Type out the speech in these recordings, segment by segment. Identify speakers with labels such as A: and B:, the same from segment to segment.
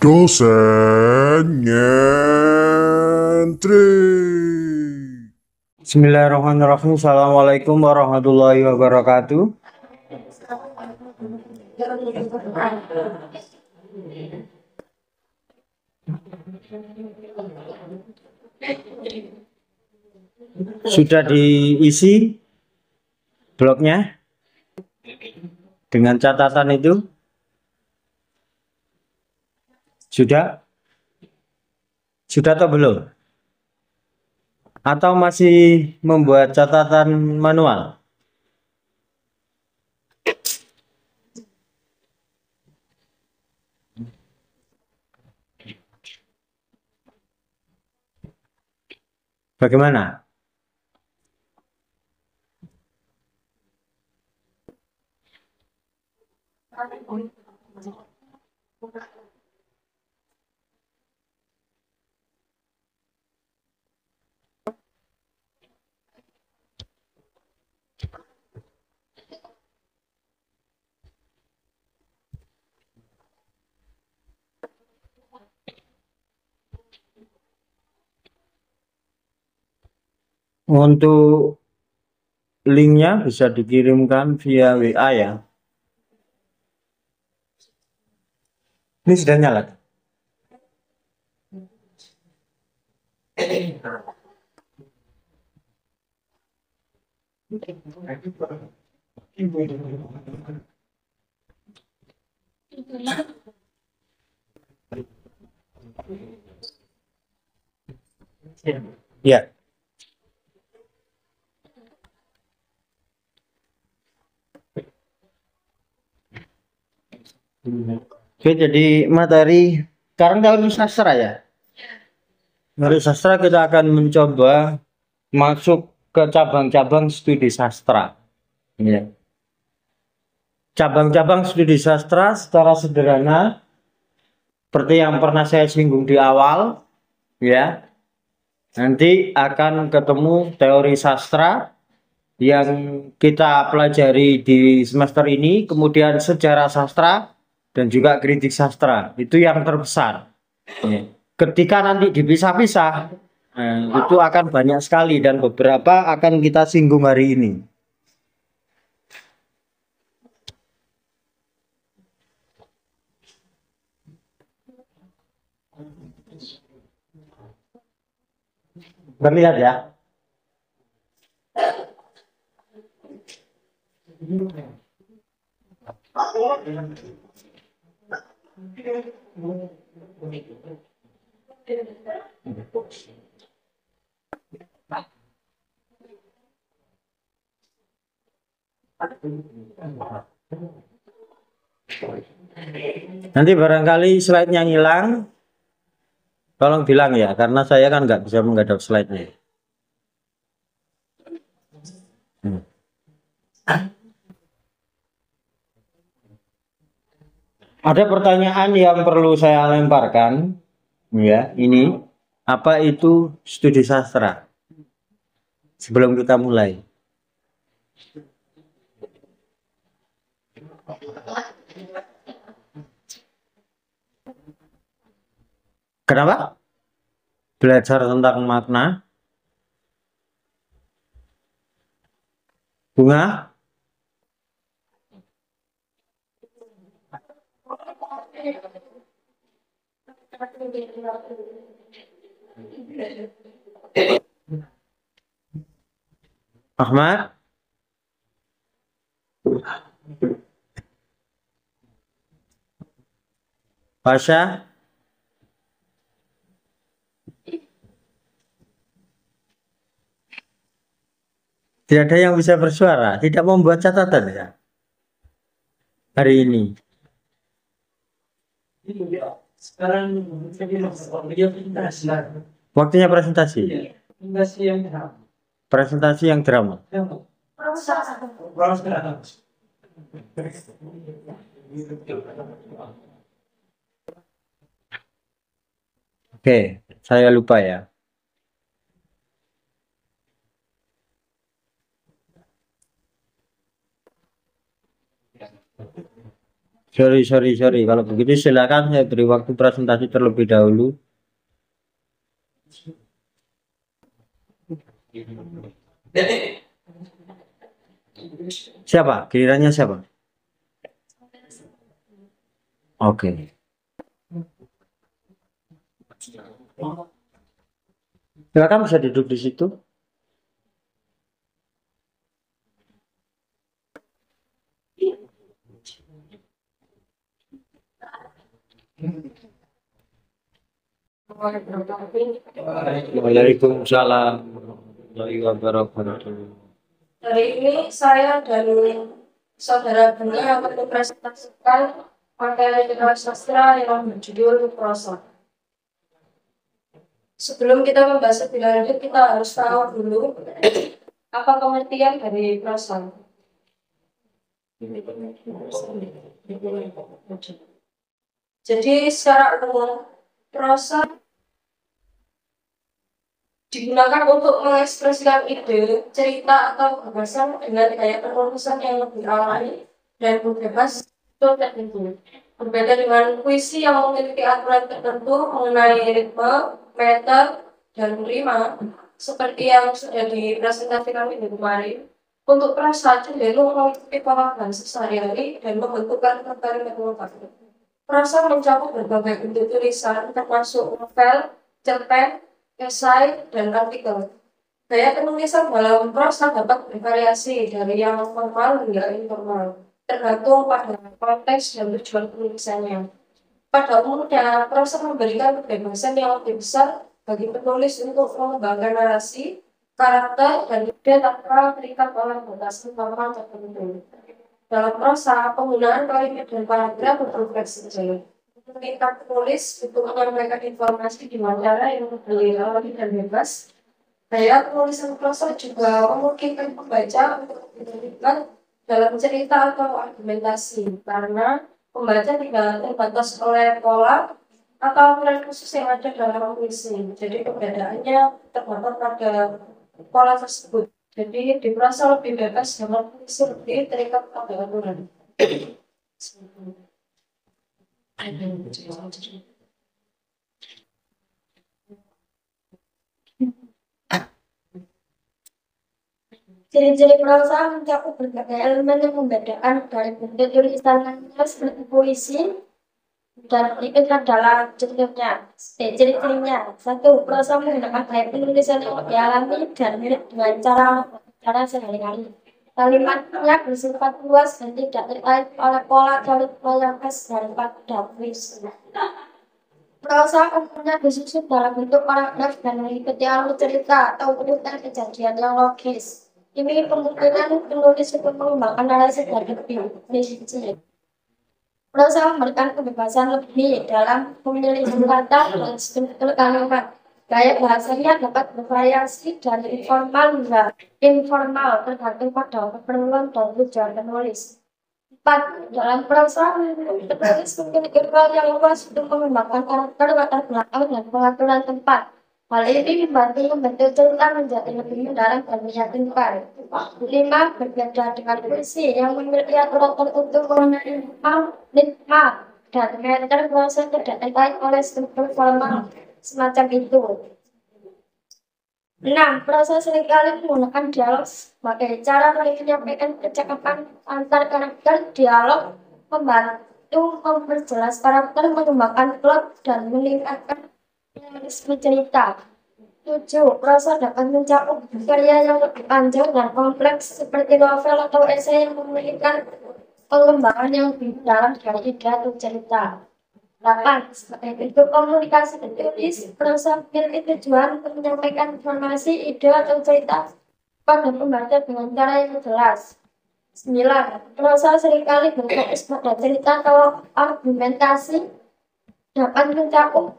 A: Dosen nyentrik.
B: Bismillahirrahmanirrahim. Assalamualaikum warahmatullahi wabarakatuh. Sudah diisi blognya dengan catatan itu? Sudah? Sudah atau belum? Atau masih membuat catatan manual? Bagaimana? Untuk linknya bisa dikirimkan via WA ya. Ini sudah nyala. Ya. Oke, jadi materi sekarang teori sastra ya. Teori sastra kita akan mencoba masuk ke cabang-cabang studi sastra. Ya. Cabang-cabang studi sastra secara sederhana seperti yang pernah saya singgung di awal, ya. Nanti akan ketemu teori sastra yang kita pelajari di semester ini, kemudian sejarah sastra dan juga kritik sastra. Itu yang terbesar. Ya. Ketika nanti dipisah-pisah, itu akan banyak sekali dan beberapa akan kita singgung hari ini. Terlihat ya. Nanti barangkali slide-nya hilang, tolong bilang ya, karena saya kan nggak bisa menghadap slide-nya. Ada pertanyaan yang perlu saya lemparkan, ya, ini apa itu studi sastra? Sebelum kita mulai. Kenapa? Belajar tentang makna. Bunga? Ahmad? Pasha? Tidak ada yang bisa bersuara, tidak membuat catatan ya hari ini. Waktunya presentasi. Presentasi yang drama. Oke, saya lupa ya. Sorry. Kalau begitu silakan saya beri waktu presentasi terlebih dahulu. Siapa? Gilirannya siapa? Oke. Silakan bisa duduk di situ. Waalaikumsalam warahmatullahi wabarakatuh.
A: Hari ini saya dan saudara Bunda akan mempresentasikan materi literasi sastra yang berjudul prosa. Sebelum kita membahas lebih lanjut, kita harus tahu dulu apa pengertian dari prosa. Jadi secara umum prosa digunakan untuk mengekspresikan ide, cerita, atau gagasan dengan gaya penulisan yang lebih alami dan bebas tertentu. Berbeda dengan puisi yang memiliki aturan tertentu mengenai ritme, meter, dan rima, seperti yang sudah dipresentasikan minggu kemarin. Untuk prosa cenderung mengikuti pola bahasa sehari-hari dan membentuk kalimat-kalimat lengkap. Prosa mencakup berbagai bentuk tulisan, termasuk novel, cerpen, esai, dan artikel. Gaya penulisan dalam prosa dapat bervariasi dari yang formal hingga informal, tergantung pada konteks dan tujuan penulisannya. Pada umumnya, prosa memberikan kebebasan yang lebih besar bagi penulis untuk mengembangkan narasi, karakter, dan ide tanpa terikat oleh batasan formal tertentu. Dalam prosa, penggunaan kalimat dan paragraf berfleksibel. Mengikat penulis untuk menyampaikan informasi dengan cara yang lebih alami dan bebas. Gaya penulisan prosa juga memungkinkan pembaca untuk terlibat dalam cerita atau argumentasi, karena pembaca tidak terbatas oleh pola atau aturan khusus yang ada dalam puisi. Jadi perbedaannya terdapat pada pola tersebut. Jadi di prosa lebih bebas dalam puisi lebih terikat pada aturan. Ciri-ciri prosa mencakup berbagai elemen yang membedakan dari bentuk tulisannya seperti puisi dan berikut adalah ciri-cirinya. Satu, prosa menggunakan gaya penulisan yang lebih alami dan mirip dengan cara sehari-hari. Kalimatnya bersifat luas dan tidak terkait oleh pola ritme yang khas daripada puisi. Prosa umumnya disusun dalam bentuk paragraf dan mengikuti alur cerita atau urutan kejadian yang logis. Ini kemungkinan penulis untuk mengembangkan narasi dari lebih rinci. Prosa memberikan kebebasan lebih dalam memilih kata dan struktur kalimat. Gaya bahasanya dapat bervariasi dari informal hingga informal tergantung pada keperluan dan tujuan penulis. 4. Dalam prosa, penulis memiliki ruang yang luas untuk mengembangkan karakter, latar belakang, dan pengaturan tempat. Hal ini membantu membentuk cerita menjadi lebih mendalam dan meyakinkan. 5. Berbeda dengan puisi yang memiliki aturan tertentu mengenai ritme dan meter, prosa tidak terkait oleh struktur formal semacam itu. 6. Prosa seringkali menggunakan dialog sebagai cara menyampaikan percakapan antar karakter. Dialog membantu memperjelas karakter, mengembangkan plot, dan meningkatkan realisme cerita. 7. Prosa dapat mencakup karya yang lebih panjang dan kompleks seperti novel atau esai yang memiliki pengembangan yang lebih dalam dari ide atau cerita. 8. Sebagai bentuk komunikasi tertulis, prosa memiliki tujuan untuk menyampaikan informasi, ide, atau cerita pada pembaca dengan cara yang jelas. 9. Prosa seringkali berfokus pada cerita atau argumentasi, dapat mencakup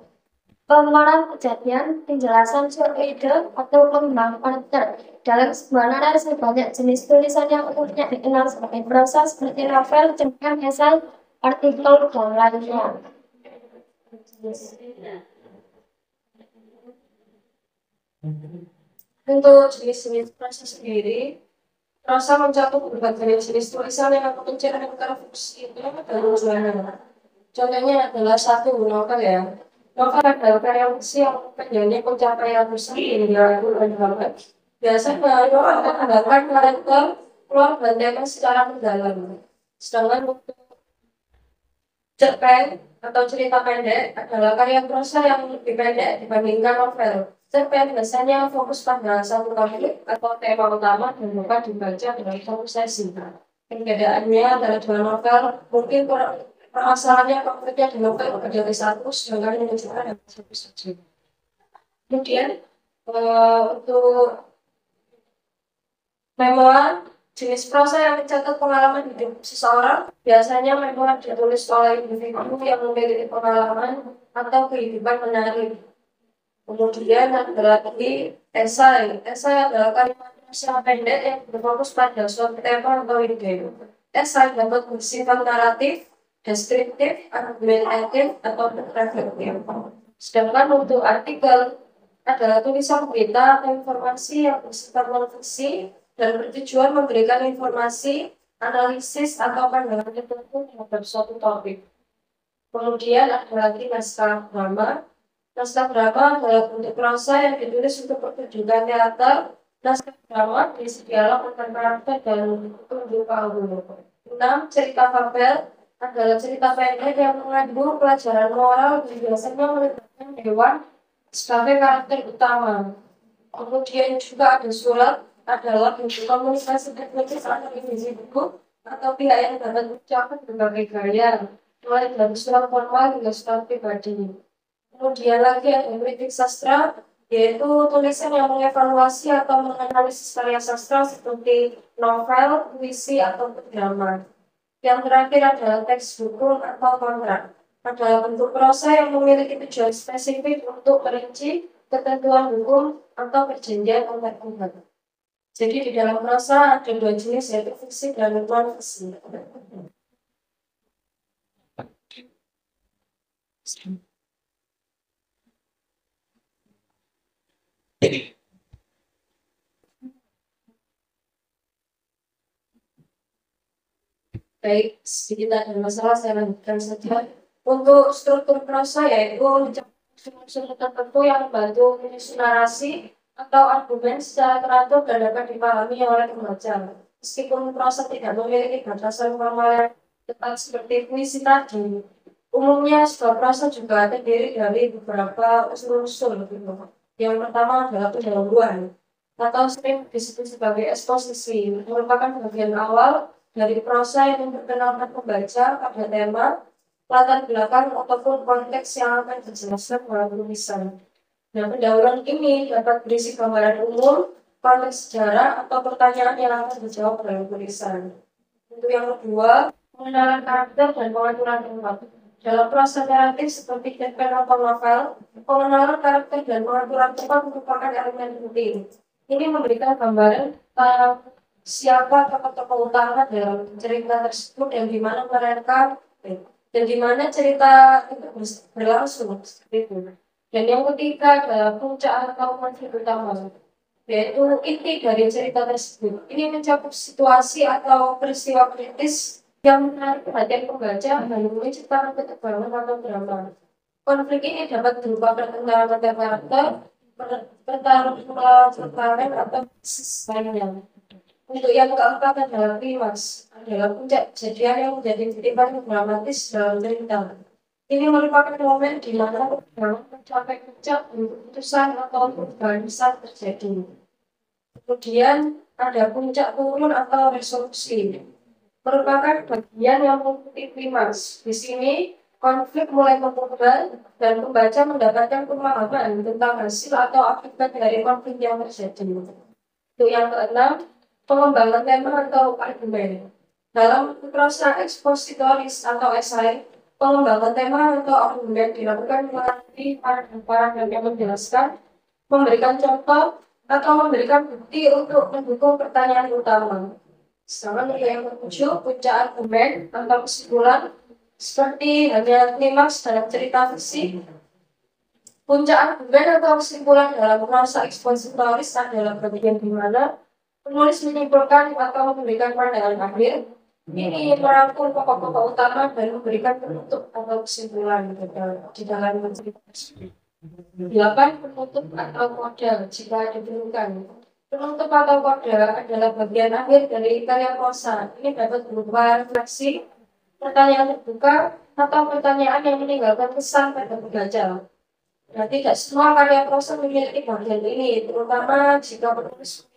A: pemaparan kejadian, penjelasan suatu ide, atau pengembangan karakter. Dalam sebuah narasi, banyak jenis tulisan yang umumnya dikenal sebagai prosa seperti novel, cerpen, esai, artikel, dan lainnya. Untuk jenis-jenis prosa sendiri, Prosa mencakup berbagai jenis tulisan yang mencerminkan fungsi dan tujuannya. Contohnya adalah satu novel ya. Novel adalah karya fiksi yang menjadi pencapaian besar hingga banget. Biasanya novel akan menggambarkan karakter, plot, dan tema secara mendalam. Sedangkan untuk cerpen atau cerita pendek adalah karya prosa yang lebih pendek dibandingkan novel. Cerpen biasanya fokus pada satu topik atau tema utama dan dapat dibaca dalam satu sesi. Perbedaannya adalah dua novel mungkin permasalahannya konfliknya di novel dari satu, sedangkan yang cerita yang satu saja. Kemudian untuk memoir, jenis prosa yang mencatat pengalaman hidup seseorang, biasanya memoir ditulis oleh individu yang memiliki pengalaman atau kehidupan menarik. Kemudian ada lagi esai. Esai adalah kalimat yang pendek yang berfokus pada suatu tema atau ide. Esai dapat bersifat naratif, deskriptif, argumentatif, atau reflektif. Sedangkan untuk artikel adalah tulisan berita atau informasi yang bersifat non-fiksi dan bertujuan memberikan informasi, analisis, atau pandangan tertentu terhadap suatu topik. Kemudian ada lagi naskah drama. Naskah drama adalah bentuk prosa yang ditulis untuk pertunjukan teater. Naskah drama berisi dialog antar karakter dan tunjuk alur. 6. Cerita fabel adalah cerita pendek yang mengandung pelajaran moral dan biasanya melibatkan hewan sebagai karakter utama. Kemudian juga ada surat adalah bentuk komunikasi diplomatis antar individu atau pihak yang dapat mencapai berbagai gaya, mulai dari surat formal hingga surat pribadi. Kemudian lagi ada kritik sastra, yaitu tulisan yang mengevaluasi atau menganalisis karya sastra seperti novel, puisi, atau drama. Yang terakhir adalah teks hukum atau kontrak. Adalah bentuk prosa yang memiliki tujuan spesifik untuk merinci ketentuan hukum atau perjanjian antar pihak. Jadi di dalam prosa ada dua jenis, yaitu fiksi dan non-fiksi. Baik, sedikit ada masalah saya lanjutkan saja. Untuk struktur prosa yaitu unsur tertentu yang membantu menyusun narasi atau argumen secara teratur dan dapat dipahami oleh pembaca. Meskipun prosa tidak memiliki batasan formal yang ketat seperti puisi tadi, umumnya sebuah prosa juga terdiri dari beberapa unsur-unsur gitu. Yang pertama adalah pendahuluan atau sering disebut sebagai eksposisi, merupakan bagian awal dari prosa yang memperkenalkan pembaca pada tema, latar belakang ataupun konteks yang akan dijelaskan melalui tulisan. Nah, pendahuluan ini dapat berisi gambaran umum, konteks sejarah, atau pertanyaan yang akan dijawab dalam tulisan. Untuk yang kedua, pengenalan karakter dan pengaturan tempat. Dalam prosa naratif seperti cerpen atau novel, pengenalan karakter dan pengaturan tempat merupakan elemen penting. Ini memberikan gambaran siapa tokoh-tokoh utama dalam cerita tersebut dan di mana mereka dan di mana cerita itu berlangsung seperti itu. Dan yang ketiga adalah puncak atau konflik utama, yaitu inti dari cerita tersebut. Ini mencakup situasi atau peristiwa kritis yang menarik perhatian pembaca dan menciptakan ketegangan atau drama. Konflik ini dapat berupa pertentangan antar karakter, pertarungan atau lainnya. Untuk yang keempat adalah klimaks, adalah puncak kejadian yang menjadi titik paling dramatis dalam cerita. Ini merupakan momen di mana mencapai puncak keputusan atau perubahan besar terjadi. Kemudian ada puncak turun atau resolusi, merupakan bagian yang mengikuti klimaks. Di sini konflik mulai memudar dan pembaca mendapatkan pemahaman tentang hasil atau akibat dari konflik yang terjadi. Untuk yang keenam, pengembangan tema atau argumen. Dalam prosa ekspositoris atau esai, pengembangan tema atau argumen dilakukan melalui paragraf yang menjelaskan, memberikan contoh, atau memberikan bukti untuk mendukung pertanyaan utama. Sedangkan untuk yang ketujuh, puncak argumen atau kesimpulan, seperti hanya klimaks dalam cerita fiksi. Puncak argumen atau kesimpulan dalam prosa ekspositoris adalah bagian di mana Penulis menyimpulkan atau memberikan pandangan akhir. Ini merangkum pokok-pokok utama dan memberikan penutup atau kesimpulan di dalam cerita tersebut. 8. Penutup atau model jika diperlukan. Penutup atau kode adalah bagian akhir dari karya prosa. Ini dapat berupa refleksi, pertanyaan terbuka, atau pertanyaan yang meninggalkan kesan pada pembaca. Nah, tidak semua karya prosa memiliki bagian ini, terutama jika penulis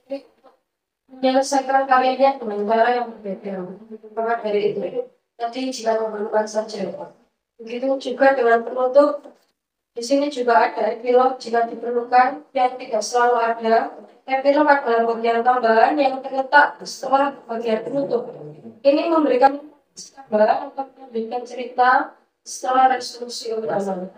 A: menyelesaikan karyanya dengan cara yang berbeda. Maka dari itu, tadi jika memerlukan saja. Begitu juga dengan penutup. Di sini juga ada epilog jika diperlukan, yang tidak selalu ada. Epilog adalah bagian tambahan yang terletak setelah bagian penutup. Ini memberikan gambaran untuk memberikan cerita setelah resolusi utama.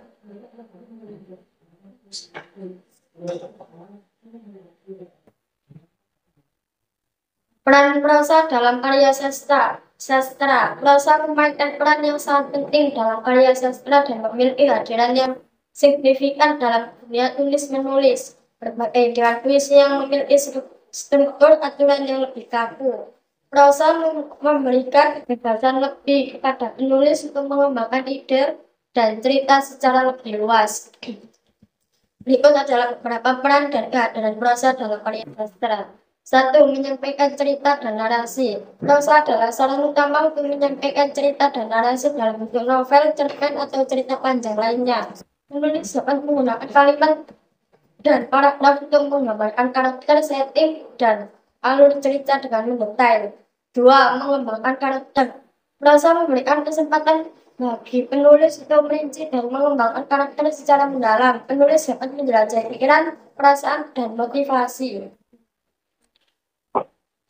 C: Peran prosa dalam karya sastra. Prosa memainkan peran yang sangat penting dalam karya sastra dan memiliki hadiran yang signifikan dalam dunia tulis-menulis. Berbagai dengan puisi yang memiliki struktur aturan yang lebih kaku. Prosa memberikan kebebasan lebih kepada penulis untuk mengembangkan ide dan cerita secara lebih luas. Berikut adalah beberapa peran dan kehadiran prosa dalam karya sastra. 1. Menyampaikan cerita dan narasi. Prosa adalah sarana utama untuk menyampaikan cerita dan narasi dalam bentuk novel, cerpen, atau cerita panjang lainnya. Penulis dapat menggunakan kalimat dan paragraf untuk menggambarkan karakter, setting, dan alur cerita dengan mendetail. 2. Mengembangkan karakter. Prosa memberikan kesempatan bagi penulis untuk merinci dan mengembangkan karakter secara mendalam. Penulis dapat menjelajahi pikiran, perasaan, dan motivasi,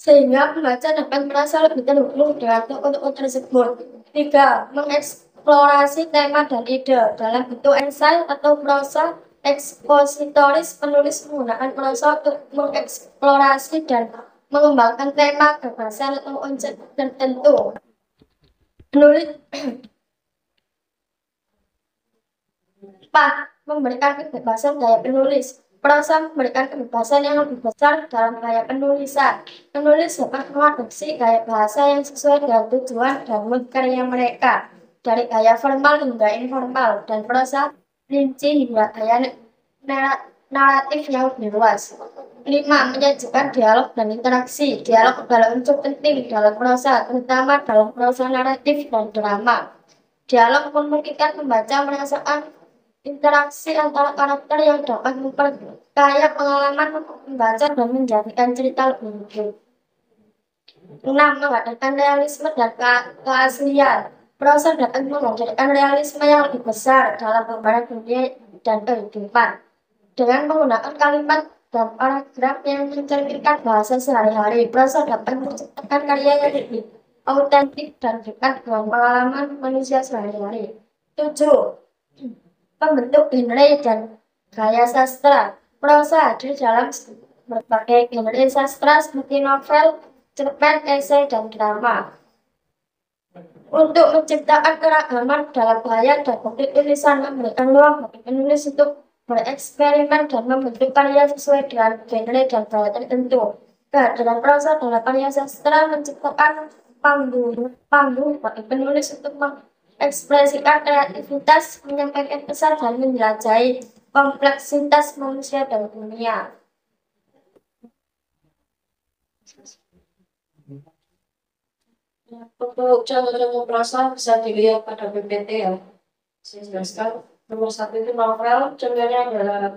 C: sehingga pembaca dapat merasa lebih terhubung dengan tokoh-tokoh tersebut. 3. Mengeksplorasi tema dan ide dalam bentuk esai atau prosa ekspositoris. Penulis menggunakan prosa untuk mengeksplorasi dan mengembangkan tema, gagasan, atau konsep tertentu. Penulis 4. Memberikan kebebasan gaya penulis. Prosa memberikan kebebasan yang lebih besar dalam gaya penulisan. Penulis dapat mengadopsi gaya bahasa yang sesuai dengan tujuan dan mood karya mereka, dari gaya formal hingga informal, dan prosa rinci hingga gaya naratif yang lebih luas. 5. Menyajikan dialog dan interaksi. Dialog adalah unsur penting dalam prosa, terutama dalam prosa naratif dan drama. Dialog memungkinkan pembaca merasakan interaksi antara karakter yang dapat memperkaya pengalaman membaca dan menjadikan cerita lebih hidup. 6. Menghadirkan realisme dan keaslian. Prosa dapat menghadirkan realisme yang lebih besar dalam gambaran dunia dan kehidupan, dengan menggunakan kalimat dan paragraf yang mencerminkan bahasa sehari-hari. Prosa dapat menciptakan karya yang lebih autentik dan dekat dengan pengalaman manusia sehari-hari. 7. Pembentuk genre dan gaya sastra. Prosa hadir dalam berbagai genre sastra seperti novel, cerpen, esai, dan drama. Untuk menciptakan keragaman dalam gaya dan bentuk tulisan, memberikan ruang bagi penulis untuk bereksperimen dan membentuk karya sesuai dengan genre dan gaya tertentu. Kehadiran prosa dalam karya sastra menciptakan panggung bagi penulis untuk ekspresikan kreativitas, menyampaikan pesan, dan menjelajahi kompleksitas manusia dan dunia.
A: Untuk contoh-contoh prosa bisa dilihat pada PPT ya. Saya jelaskan. Nomor 1 itu novel, contohnya adalah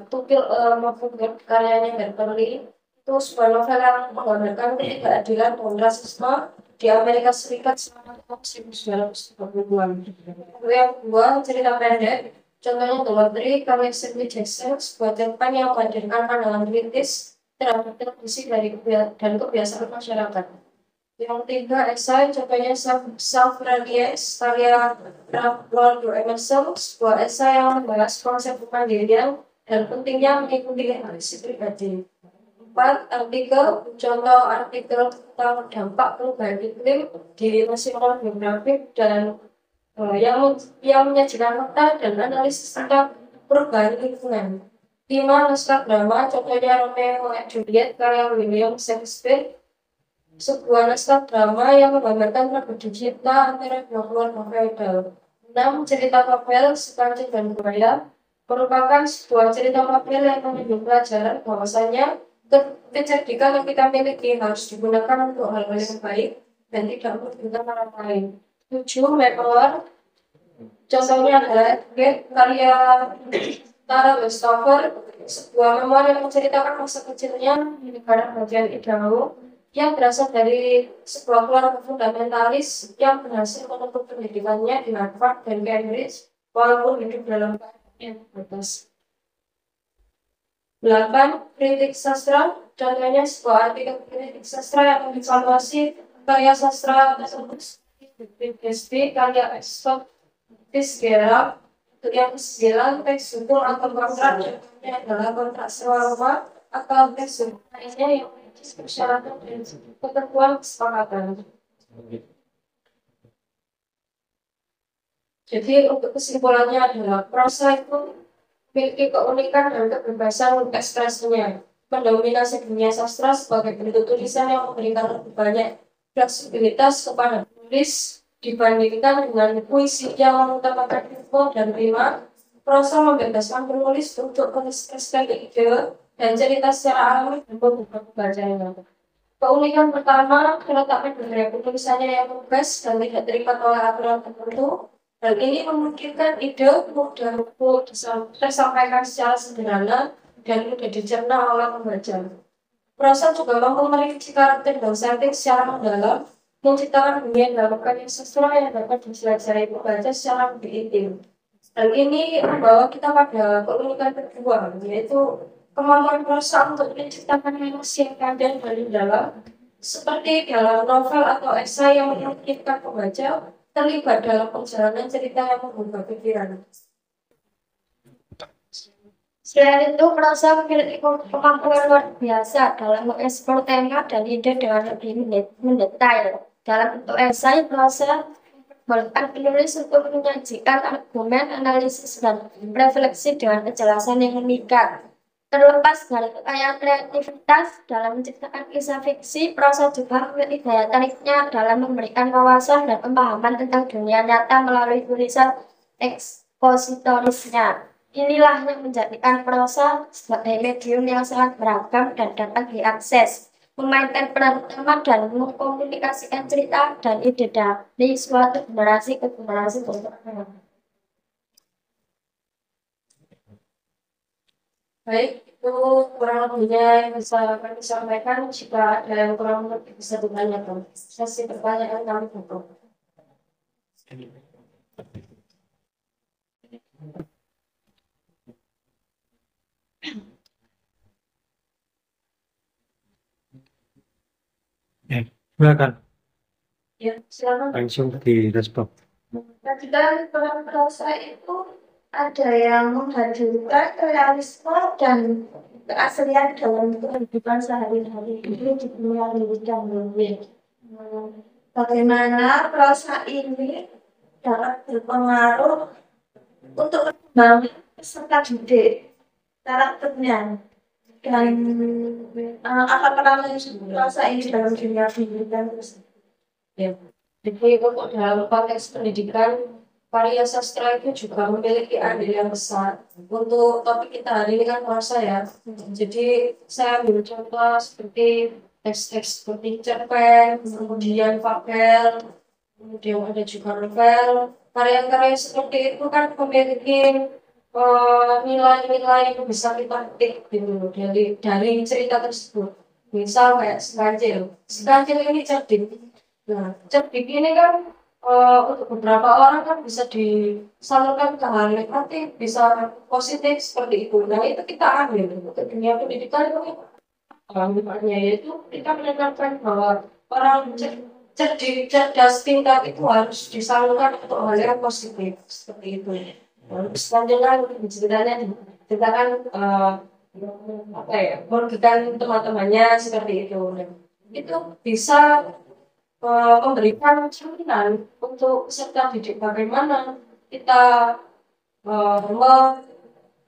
A: maupun karyanya Harper Lee. Itu sebuah novel yang menggambarkan ketidakadilan dan rasisme di Amerika Serikat selama tahun 1940-an. Yang kedua, cerita pendek, contohnya The Lottery karya Shirley Jackson, sebuah cerpen yang menghadirkan pandangan kritis terhadap tradisi dan kebiasaan masyarakat. Yang ketiga, esai, contohnya Self-Reliance karya Ralph Waldo Emerson, sebuah esai yang membahas konsep kemandirian dan pentingnya mengikuti tradisi pribadi. 4. Artikel, contoh artikel tentang dampak perubahan iklim di nasional geografik dan yang menyajikan fakta dan analisis tentang perubahan lingkungan. 5. Naskah drama, contohnya Romeo and Juliet karya William Shakespeare. Sebuah naskah drama yang menggambarkan tragedi cinta antara dua keluarga feodal. 6. Cerita novel Sekanci dan Buaya merupakan sebuah cerita novel yang mengandung pelajaran bahwasanya kecerdikan yang kita miliki harus digunakan untuk hal-hal yang baik dan tidak merugikan orang lain. 7. Memoir, contohnya adalah karya Tara Westover, sebuah memoir yang menceritakan masa kecilnya di negara bagian Idaho yang berasal dari sebuah keluarga fundamentalis yang berhasil menuntut pendidikannya di Harvard dan Cambridge walaupun hidup dalam keadaan yang terbatas. 8. Kritik sastra, contohnya sebuah artikel kritik sastra yang mengevaluasi karya sastra tersebut. Gatsby, karya Scott Fitzgerald. Yang ke-9, teks hukum atau kontrak, contohnya adalah kontrak sewa rumah atau teks hukum lainnya yang memiliki persyaratan dan ketentuan kesepakatan. Jadi untuk kesimpulannya adalah prosa itu memiliki keunikan dan kebebasan ekspresinya, mendominasi dunia sastra sebagai bentuk tulisan yang memberikan lebih banyak fleksibilitas kepada penulis dibandingkan dengan puisi yang mengutamakan info dan rima. Prosa membebaskan penulis untuk mengekspresikan ide dan cerita secara alami dan membuka pembacanya. Keunikan pertama, terletaknya budaya penulisannya yang bebas dan tidak terikat oleh aturan tertentu. Hal ini memungkinkan ide mudah tersampaikan secara sederhana dan mudah dicerna oleh pembaca. Prosa juga mampu merinci karakter dan setting secara mendalam, menciptakan dunia dalam karya sastra yang dapat dijelajahi pembaca secara lebih intim. Hal ini membawa kita pada keunikan kedua, yaitu kemampuan prosa untuk menciptakan emosi yang panjang dan dalam, seperti dalam novel atau esai yang memungkinkan pembaca terlibat dalam perjalanan cerita yang membuka pikiran.
C: Selain itu, prosa memiliki kemampuan luar biasa dalam mengeksplor tema dan ide dengan lebih mendetail. Dalam bentuk esai, prosa membolehkan penulis untuk menyajikan argumen, analisis, dan refleksi dengan kejelasan yang memikat. Terlepas dari kekayaan kreativitas dalam menciptakan kisah fiksi, prosa juga memiliki daya tariknya dalam memberikan wawasan dan pemahaman tentang dunia nyata melalui tulisan ekspositorisnya. Inilah yang menjadikan prosa sebagai medium yang sangat beragam dan dapat diakses, memainkan peran utama dan mengkomunikasikan cerita dan ide dari suatu generasi ke generasi berikutnya.
A: Baik, itu kurang lebihnya yang bisa kami sampaikan. Jika ada yang kurang lebih bisa ditanyakan. Sesi pertanyaan kami tutup.
B: Silakan
A: Ya, silakan.
B: langsung direspon.
C: Tadi kan peran prosa itu ada yang menghadirkan realisme dan keaslian dalam kehidupan sehari-hari itu di dunia pendidikan lebih. Bagaimana prosa ini dapat berpengaruh untuk membangun peserta didik karakternya dan apa peran prosa ini dalam dunia pendidikan tersebut.
A: Ya. Jadi untuk dalam konteks pendidikan, karya sastra itu juga memiliki andil yang besar. Untuk topik kita hari ini kan prosa ya. Jadi saya ambil contoh seperti teks-teks seperti cerpen, kemudian fabel, kemudian ada juga novel. Karya-karya seperti itu kan memiliki nilai-nilai yang bisa kita petik gitu dari cerita tersebut. Misal kayak Sekancil. Sekancil ini cerdik. Nah, cerdik ini kan untuk beberapa orang kan bisa disalurkan ke hal negatif, bisa positif seperti itu. Nah, itu kita ambil untuk dunia pendidikan itu manfaatnya yaitu kita menekankan bahwa orang cerdik, cerdas, pintar itu harus disalurkan untuk hal yang positif seperti itu. Selanjutnya diceritakan apa ya, merugikan teman-temannya seperti itu. Dan itu bisa memberikan cerminan untuk peserta didik bagaimana kita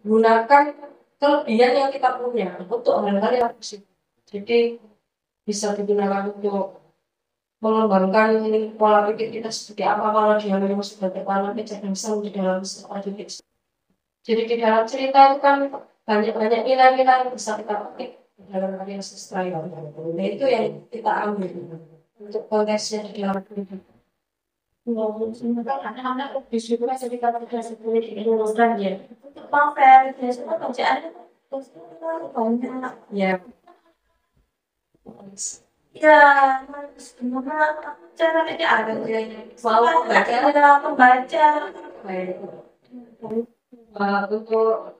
A: menggunakan kelebihan yang kita punya untuk hal-hal yang positif. Jadi bisa digunakan untuk mengembangkan pola pikir kita seperti apa kalau dia memang sudah tertanam kecerdasan di dalam sebuah diri. Jadi di dalam cerita itu kan banyak-banyak nilai-nilai yang bisa kita petik dalam karya sastra yang nah, itu yang kita ambil untuk konteksnya di dalam kehidupan. Anak-anak di situ jadi kalau kita sebut di Indonesia ya, itu novel biasanya bacaannya banyak ya. Ya, sebenarnya caranya ada yang mau membaca adalah membaca. Untuk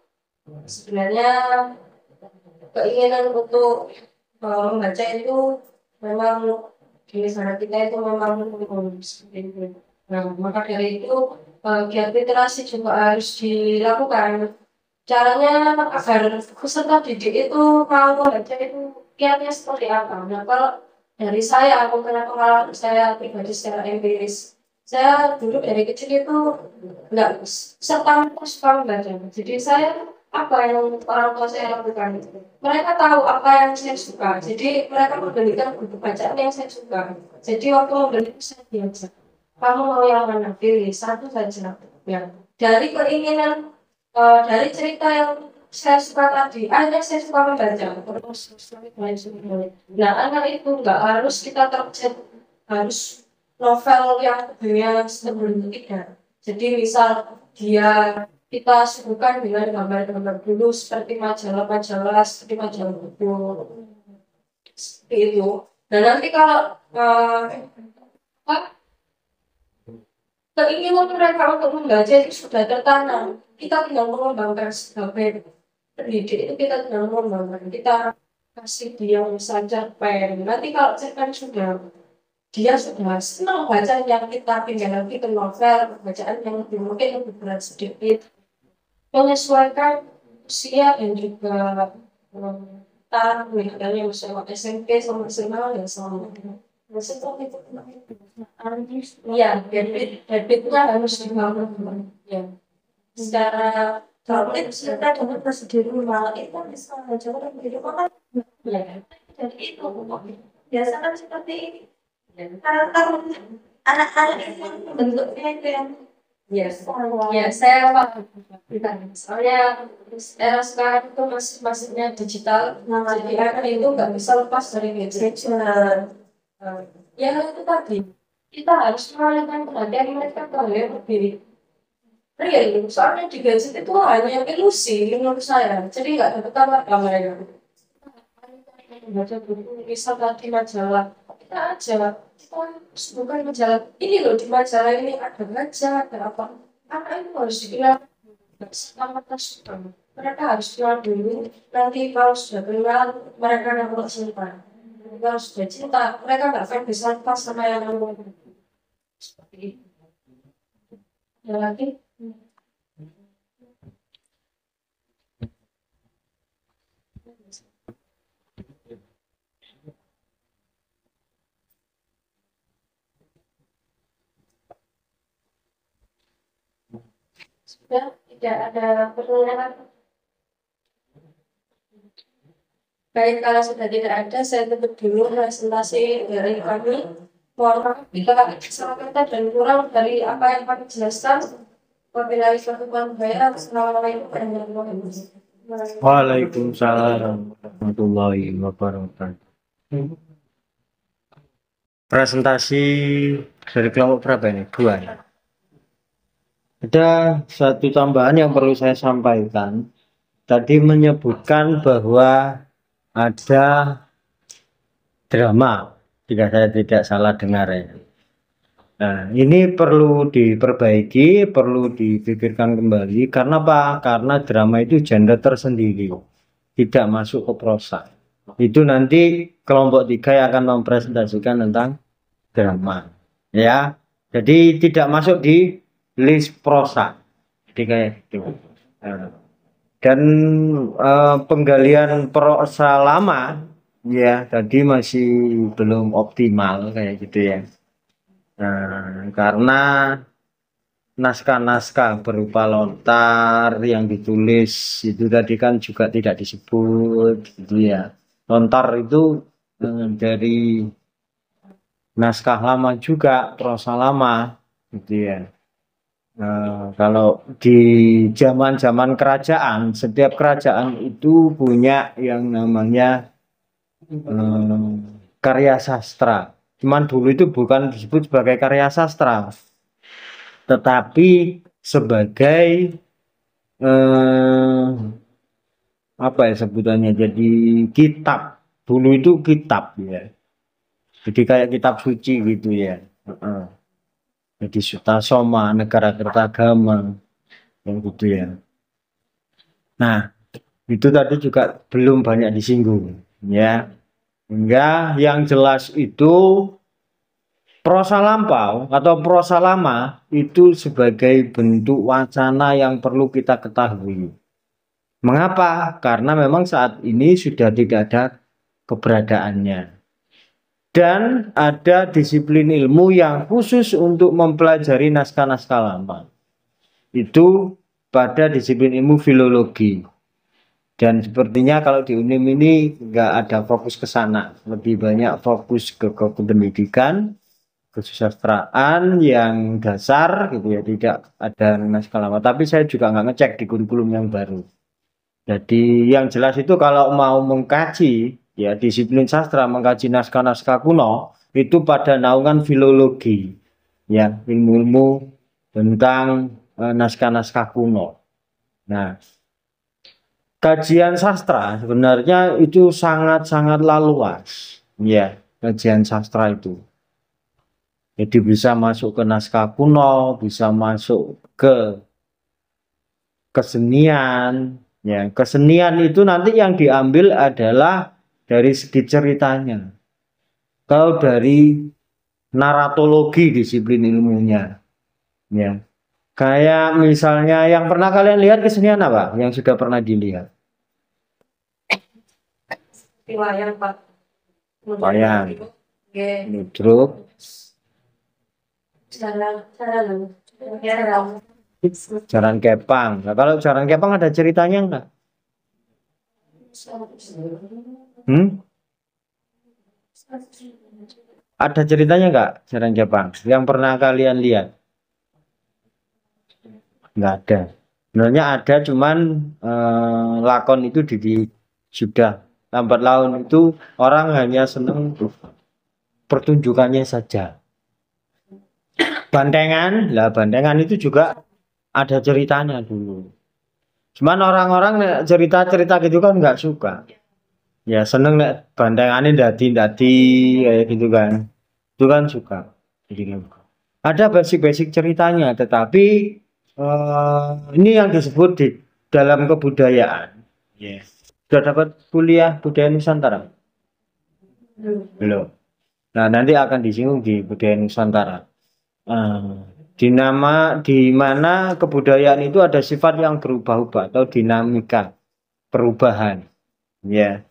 A: sebenarnya keinginan untuk membaca itu memang di sana kita itu memang seperti itu. Nah, maka dari itu giat literasi juga harus dilakukan. Caranya agar peserta didik itu mau membaca itu kiatnya seperti apa? Nah, kalau dari saya, aku punya pengalaman saya pribadi secara empiris. Saya dulu dari kecil itu nggak serta merta suka membaca. Jadi saya apa yang orang tua saya lakukan? Mereka tahu apa yang saya suka. Jadi mereka memberikan buku bacaan yang saya suka. Jadi waktu membeli saya biasa. Kamu mau yang mana? Pilih satu saja. Ya. Dari keinginan dari cerita yang saya suka tadi, akhirnya saya suka membaca terus. Nah, anak itu nggak harus kita terjun harus novel yang dunia sebelum tidak. Jadi misal dia kita suguhkan dengan gambar-gambar dulu seperti majalah-majalah, seperti majalah buku, seperti itu. Dan nanti kalau keinginan mereka untuk membaca itu sudah tertanam. Kita tinggal mengembangkan sebagai pendidik itu kita tinggal mengembangkan. Kita kasih dia saja pen. Nanti kalau cerpen sudah dia sudah senang baca yang kita tinggal lagi ke novel, bacaan yang lebih mungkin lebih berat sedikit, menyesuaikan usia dan juga taraf misalnya misalnya SMP sama SMA ya sama. Maksudnya itu ya, habitnya harus dibangun ya. Secara kalau kita dapat sendiri malah itu bisa aja orang hidup kan ya. Jadi itu biasanya seperti ini. Kalau anak-anak itu bentuknya itu yang ya saya paham. Soalnya era sekarang itu masih digital, jadi anak itu nggak bisa lepas dari gadget. Ya itu tadi kita harus mengalihkan perhatian mereka ke hal yang lebih real. Soalnya di gadget itu hanya ilusi menurut saya. Jadi nggak dapat apa mereka. Baca buku, misal tadi majalah kita aja kita bukan majalah ini loh di majalah ini ada baca ada apa itu harus dikenal sama suka mereka harus kenal dulu nanti kalau sudah kenal mereka yang mau simpan kalau sudah cinta mereka nggak akan bisa lepas sama yang lain seperti itu ada lagi sudah tidak ada pertanyaan. Baik, kalau sudah tidak ada, saya tutup dulu presentasi dari kami. Mohon maaf bila salah kata dan kurang dari apa yang kami jelaskan. Wabillahi taufiq wal hidayah. Assalamualaikum warahmatullahi wabarakatuh.
B: Waalaikumsalam warahmatullahi wabarakatuh. Presentasi dari kelompok berapa ini? Dua ya? Ada satu tambahan yang perlu saya sampaikan. Tadi menyebutkan bahwa ada drama, jika saya tidak salah dengar ya. Nah, ini perlu diperbaiki, perlu dipikirkan kembali. Karena apa? Karena drama itu genre tersendiri, tidak masuk ke prosa. Itu nanti kelompok 3 yang akan mempresentasikan tentang drama, ya. Jadi tidak masuk di list prosa, jadi kayak gitu. Dan penggalian prosa lama, ya, tadi masih belum optimal kayak gitu ya. Karena naskah-naskah berupa lontar yang ditulis itu tadi kan juga tidak disebut gitu ya. Lontar itu dari naskah lama juga, prosa lama gitu ya. Kalau di zaman-zaman kerajaan, setiap kerajaan itu punya yang namanya karya sastra. Cuman dulu itu bukan disebut sebagai karya sastra, tetapi sebagai apa ya sebutannya? Jadi kitab. Dulu itu kitab ya. Jadi kayak kitab suci gitu ya. Heeh. Jadi Sutasoma, Negara Kertagama, yang gitu ya. Nah, itu tadi juga belum banyak disinggung ya. Hingga yang jelas itu prosa lampau atau prosa lama itu sebagai bentuk wacana yang perlu kita ketahui. Mengapa? Karena memang saat ini sudah tidak ada keberadaannya. Dan ada disiplin ilmu yang khusus untuk mempelajari naskah-naskah lama. Itu pada disiplin ilmu filologi. Dan sepertinya kalau di UNIM ini nggak ada fokus ke sana. Lebih banyak fokus ke pendidikan, kesusastraan yang dasar gitu ya, tidak ada naskah lama. Tapi saya juga nggak ngecek di kurikulum yang baru. Jadi yang jelas itu kalau mau mengkaji ya disiplin sastra, mengkaji naskah-naskah kuno itu pada naungan filologi ya, ilmu-ilmu tentang naskah-naskah kuno. Nah, kajian sastra sebenarnya itu sangat-sangatlah luas ya, kajian sastra itu. Jadi bisa masuk ke naskah kuno, bisa masuk ke kesenian. Ya, kesenian itu nanti yang diambil adalah dari segi ceritanya. Kalau dari naratologi disiplin ilmunya. Ya. Kayak misalnya yang pernah kalian lihat kesenian apa? Yang sudah pernah dilihat?
A: Wayang, Pak.
B: Wayang,
A: Oke.
B: ludruk, jaran kepang. Nah, kalau jaran kepang ada ceritanya enggak? Ada ceritanya enggak jaran kepang? Yang pernah kalian lihat? Enggak ada. Sebenarnya ada, cuman lakon itu sudah lambat laun itu orang hanya senang pertunjukannya saja. Bantengan, lah bantengan itu juga ada ceritanya dulu. Cuman orang-orang cerita-cerita gitu kan nggak suka. Ya seneng nek bantengannya dadi kayak gitu kan. Itu kan suka. Jadi, ada basic-basic ceritanya, tetapi ini yang disebut di dalam kebudayaan. Yes. Sudah dapat kuliah budaya Nusantara? Belum. Nah, nanti akan disinggung di budaya Nusantara. Di mana kebudayaan itu ada sifat yang berubah-ubah atau dinamika perubahan. Ya,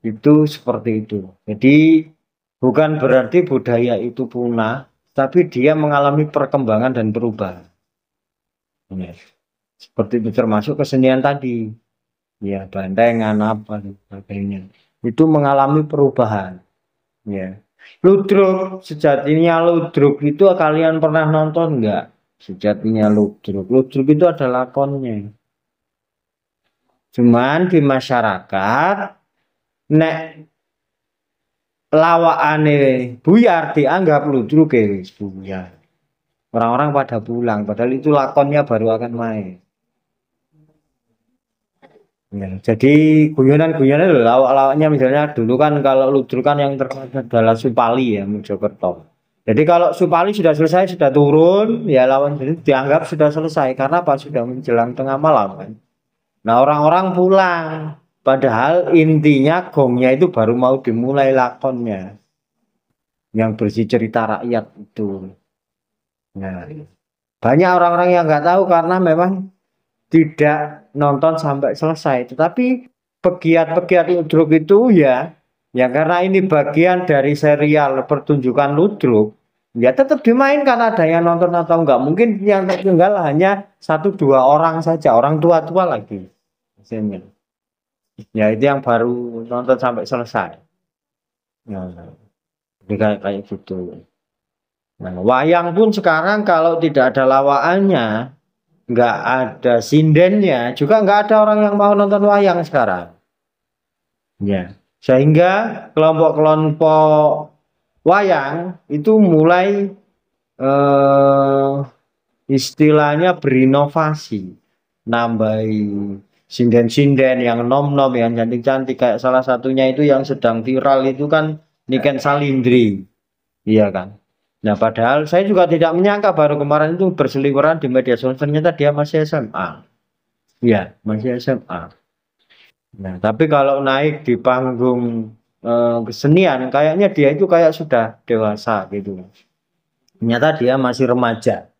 B: itu seperti itu. Jadi bukan berarti budaya itu punah, tapi dia mengalami perkembangan dan perubahan. Ya. Seperti itu termasuk kesenian tadi. Ya, bantengan apa dan sebagainya. Itu mengalami perubahan. Ya. Ludruk, sejatinya ludruk itu kalian pernah nonton enggak? Sejatinya ludruk. Ludruk itu ada lakonnya. Cuman di masyarakat nek lawakane buyar dianggap ludruk wis buyar. Orang-orang pada pulang, padahal itu lakonnya baru akan main. Ya, jadi guyonan-guyonan lawak-lawaknya misalnya dulu kan kalau ludruk kan yang terkenal adalah Supali ya, Mojokerto. Jadi kalau Supali sudah selesai, sudah turun, ya lawan jadi dianggap sudah selesai karena apa? Sudah menjelang tengah malam kan. Nah, orang-orang pulang. Padahal intinya gongnya itu baru mau dimulai lakonnya. Yang bersih cerita rakyat itu. Nah, banyak orang-orang yang nggak tahu karena memang tidak nonton sampai selesai. Tetapi pegiat-pegiat ludruk itu ya karena ini bagian dari serial pertunjukan ludruk, ya tetap dimainkan, ada yang nonton atau enggak. Mungkin yang tertinggal hanya 1-2 orang saja, orang tua-tua lagi. Biasanya. Ya itu yang baru nonton sampai selesai. Nah, jadi kayak gitu. Nah, wayang pun sekarang kalau tidak ada lawaannya, nggak ada sindennya, juga nggak ada orang yang mau nonton wayang sekarang. Ya, sehingga kelompok-kelompok wayang itu mulai eh, istilahnya berinovasi, nambahi sinden-sinden yang nom-nom, yang cantik-cantik, kayak salah satunya itu yang sedang viral itu kan Niken Salindri, iya kan. Nah, padahal saya juga tidak menyangka baru kemarin itu berseliweran di media sosial, ternyata dia masih SMA. Iya, masih SMA. Nah, tapi kalau naik di panggung kesenian, kayaknya dia itu kayak sudah dewasa gitu. Ternyata dia masih remaja.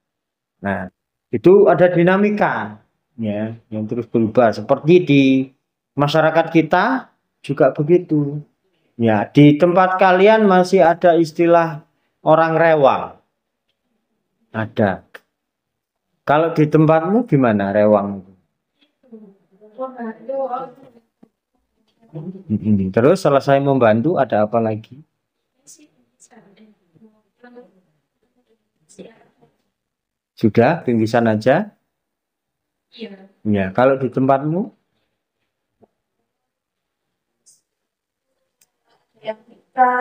B: Nah, itu ada dinamika ya yang terus berubah. Seperti di masyarakat kita juga begitu. Ya, di tempat kalian masih ada istilah orang rewang. Ada. Kalau di tempatmu gimana rewang? Terus selesai membantu ada apa lagi? Sudah pinggisan aja?
A: Iya.
B: Ya, kalau di tempatmu?
A: Ya, kita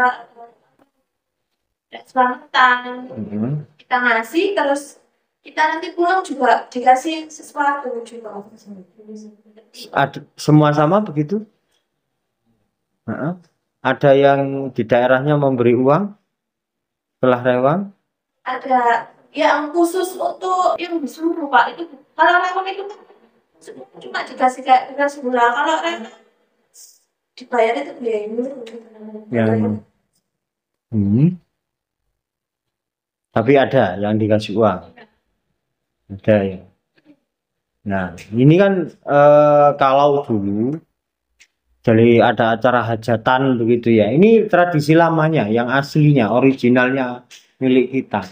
A: selamatan,
B: Hmm.
A: kita ngasih, terus kita nanti pulang juga dikasih sesuatu juga.
B: Semua sama begitu? Heeh. Ada yang di daerahnya memberi uang setelah rewang?
A: Ada yang khusus untuk yang disuruh Pak, itu kalau rewang itu cuma dikasih kayak dikasih gula, kalau rewang dibayar itu biaya
B: Yang tapi ada yang dikasih uang. Ada ya. Nah, ini kan kalau dulu jadi ada acara hajatan begitu ya. Ini tradisi lamanya, yang aslinya, originalnya milik kita.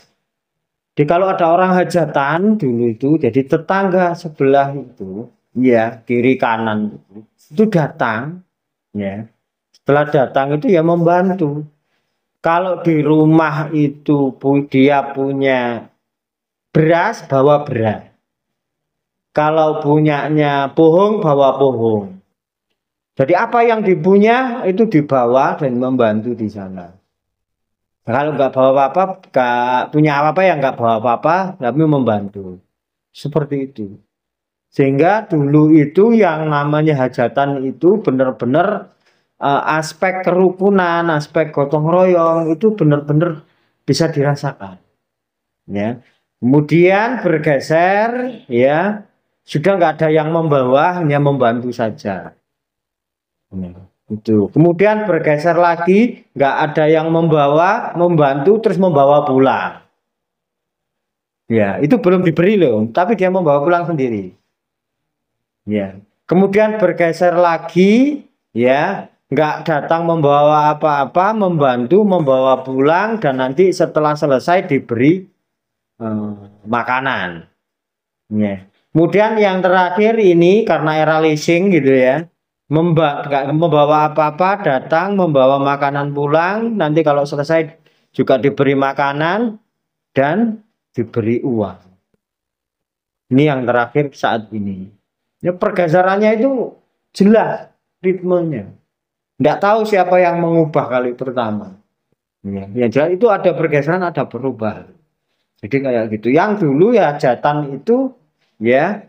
B: Jadi kalau ada orang hajatan dulu itu, jadi tetangga sebelah itu, ya kiri kanan itu datang, ya. Setelah datang itu ya membantu. Kalau di rumah itu dia punya beras, bawa beras. Kalau punyanya pohon, bawa pohon. Jadi apa yang dipunya itu dibawa dan membantu di sana. Kalau nggak bawa apa-apa, nggak punya apa-apa ya nggak bawa apa-apa, tapi membantu. Seperti itu. Sehingga dulu itu yang namanya hajatan itu benar-benar aspek kerukunan, aspek gotong royong itu benar-benar bisa dirasakan. Ya. Kemudian bergeser, ya sudah nggak ada yang membawa, hanya membantu saja. Itu. Kemudian bergeser lagi, nggak ada yang membawa, membantu, terus membawa pulang. Ya, itu belum diberi loh, tapi dia membawa pulang sendiri. Ya. Kemudian bergeser lagi, ya, nggak datang membawa apa-apa, membantu, membawa pulang, dan nanti setelah selesai diberi makanan. Ya. Kemudian yang terakhir ini karena era leasing gitu ya. Nggak membawa apa-apa, datang membawa makanan pulang, nanti kalau selesai juga diberi makanan dan diberi uang. Ini yang terakhir saat ini. Ya, pergeserannya itu jelas ritmenya. Nggak tahu siapa yang mengubah kali pertama. Ya jelas itu ada pergeseran, ada perubahan. Jadi kayak gitu. Yang dulu ya hajatan itu ya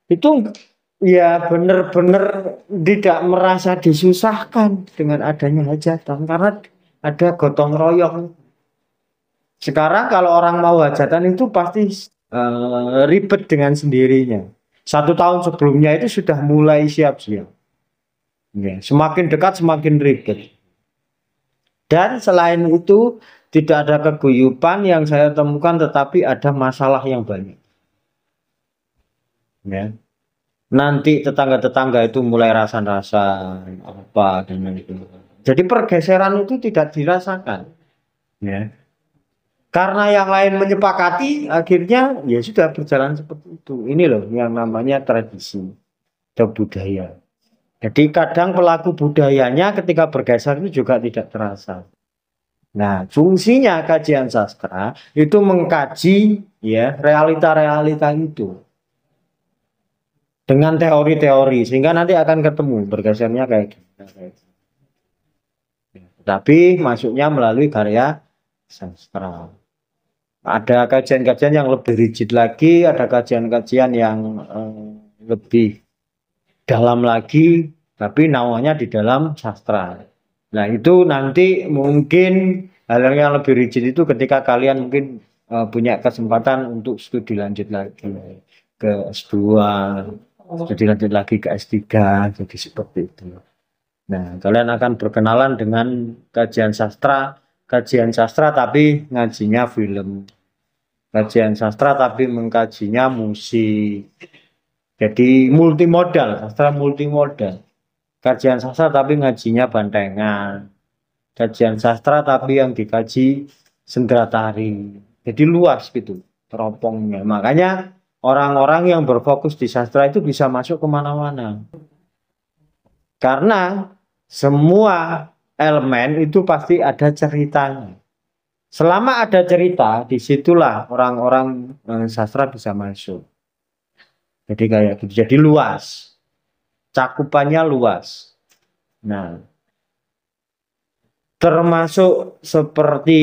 B: itu ya benar-benar tidak merasa disusahkan dengan adanya hajatan karena ada gotong royong. Sekarang kalau orang mau hajatan itu pasti ribet dengan sendirinya. 1 tahun sebelumnya itu sudah mulai siap-siap. Ya, semakin dekat semakin ribet. Dan selain itu tidak ada keguyupan yang saya temukan, tetapi ada masalah yang banyak. Ya. Nanti tetangga-tetangga itu mulai rasan-rasan apa dan itu. Jadi pergeseran itu tidak dirasakan. Ya. Karena yang lain menyepakati, akhirnya ya sudah berjalan seperti itu. Ini loh yang namanya tradisi atau budaya. Jadi kadang pelaku budayanya ketika bergeser itu juga tidak terasa. Nah, fungsinya kajian sastra itu mengkaji ya realita-realita itu dengan teori-teori sehingga nanti akan ketemu bergesernya kayak gitu. Tapi masuknya melalui karya sastra. Ada kajian-kajian yang lebih rigid lagi, ada kajian-kajian yang lebih dalam lagi, tapi namanya di dalam sastra. Nah, itu nanti mungkin hal yang lebih rigid itu ketika kalian mungkin punya kesempatan untuk studi lanjut lagi ke S2, studi lanjut lagi ke S3, jadi seperti itu. Nah, kalian akan berkenalan dengan kajian sastra tapi ngajinya film. Kajian sastra tapi mengkajinya musik. Jadi multimodal, sastra multimodal. Kajian sastra tapi ngajinya bantengan. Kajian sastra tapi yang dikaji sendera tari. Jadi luas gitu teropongnya. Makanya orang-orang yang berfokus di sastra itu bisa masuk kemana-mana. Karena semua elemen itu pasti ada ceritanya. Selama ada cerita, disitulah orang-orang sastra bisa masuk. Jadi kayak gitu. Jadi luas. Cakupannya luas. Nah, termasuk seperti